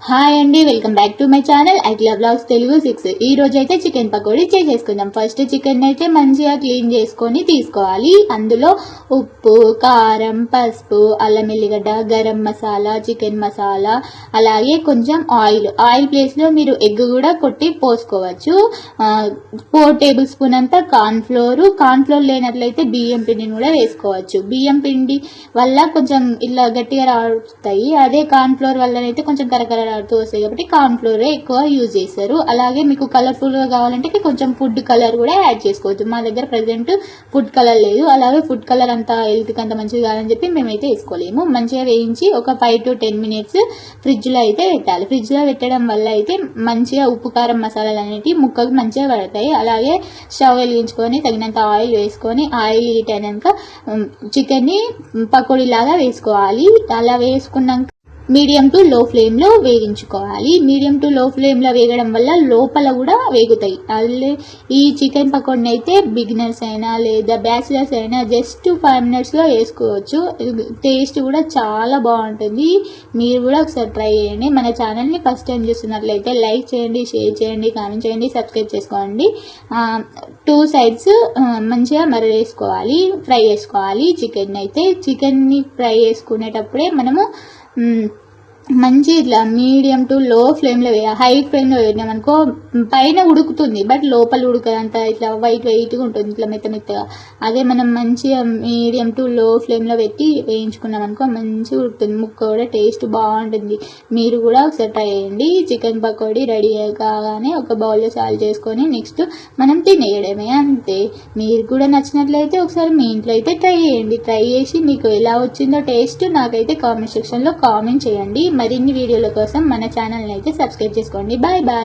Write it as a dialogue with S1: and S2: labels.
S1: Hi అండి, welcome back to my channel Akhila blogs Telugu 6. ఈ రోజు అయితే చికెన్ పకోడీ చేసేసుకుందాం. ఫస్ట్ చికెన్ అయితే మంచిగా క్లీన్ చేసుకొని తీసుకోవాలి. అందులో ఉప్పు, కారం, పసుపు, అల్లం ఎల్లిగడ్డ, గరం మసాలా, చికెన్ మసాలా, అలాగే కొంచెం ఆయిల్ ప్లేస్లో మీరు ఎగ్ కూడా కొట్టి పోసుకోవచ్చు. 4 టేబుల్ స్పూన్ అంతా కార్న్ఫ్లోర్ లేనట్లయితే బియ్యం పిండిని కూడా వేసుకోవచ్చు. బియ్యం పిండి వల్ల కొంచెం ఇలా గట్టిగా రాడుతాయి, అదే కార్న్ఫ్లోర్ వల్ల అయితే కొంచెం కరకర వస్తాయి కాబట్టి కార్న్ ఫ్లోర్ ఎక్కువ యూజ్ చేస్తారు. అలాగే మీకు కలర్ఫుల్ గా కావాలంటే కొంచెం ఫుడ్ కలర్ కూడా యాడ్ చేసుకోవచ్చు. మా దగ్గర ప్రెసెంట్ ఫుడ్ కలర్ లేదు, అలాగే ఫుడ్ కలర్ అంత హెల్త్ కి అంత మంచిది కాదని చెప్పి మేమైతే వేసుకోలేము. మంచిగా వేయించి ఒక 5 to 10 minutes ఫ్రిడ్జ్ లో అయితే పెట్టాలి. ఫ్రిడ్జ్ లో పెట్టడం వల్ల అయితే మంచిగా ఉప్పు, కారం, మసాలాలు అనేవి ముక్కకు మంచిగా పడతాయి. అలాగే స్టవ్ వెలిగించుకొని తగినంత ఆయిల్ వేసుకొని ఆయిల్ హీట్ అయినాక చికెన్ ని పకోడీ లాగా వేసుకోవాలి. అలా వేసుకున్నాక మీడియం టు లో ఫ్లేమ్ లో వేగించుకోవాలి. మీడియం టు లో ఫ్లేమ్ లో వేగడం వల్ల లోపల కూడా వేగుతాయి. అదే ఈ చికెన్ పకోడీని అయితే బిగినర్స్ అయినా లేదా బ్యాచిలర్స్ అయినా జస్ట్ 5 minutes లో వేసుకోవచ్చు. టేస్ట్ కూడా చాలా బాగుంటుంది. మీరు కూడా ఒకసారి ట్రై చేయండి. మన ఛానల్ ని ఫస్ట్ టైం చూస్తున్నట్లయితే లైక్ చేయండి, షేర్ చేయండి, కామెంట్ చేయండి, సబ్స్క్రైబ్ చేసుకోండి. 2 sides మంచిగా వేసుకోవాలి, ఫ్రై చేసుకోవాలి. చికెన్ ని ఫ్రై చేసుకునేటప్పుడే మనము మంచి ఇట్లా మీడియం టు లో ఫ్లేమ్ లో వేయాలి. హై ఫ్లేమ్ లో వేయమనుకో పైన ఉడుకుతుంది, బట్ లోపల ఉడకదంతా ఇట్లా వెయిట్గా ఉంటుంది, ఇట్లా మెత్తగా. అదే మనం మంచిగా మీడియం టు లో ఫ్లేమ్ లో పెట్టి వేయించుకున్నాం అనుకో మంచిగా ఉడుకుతుంది, ముక్క కూడా టేస్ట్ బాగుంటుంది. మీరు కూడా ఒకసారి ట్రై చేయండి. చికెన్ పకోడీ రెడీ కాగానే ఒక బౌల్లో సాల్వ్ చేసుకొని నెక్స్ట్ మనం తినేయడమే, అంతే. మీరు కూడా నచ్చినట్లయితే ఒకసారి మీ ఇంట్లో అయితే ట్రై చేయండి. ట్రై చేసి మీకు ఎలా వచ్చిందో టేస్ట్ నాకైతే కామెంట్ సెక్షన్ లో కామెంట్ చేయండి. మరిన్ని వీడియోల కోసం మన ఛానల్ని అయితే సబ్స్క్రైబ్ చేసుకోండి. Bye bye.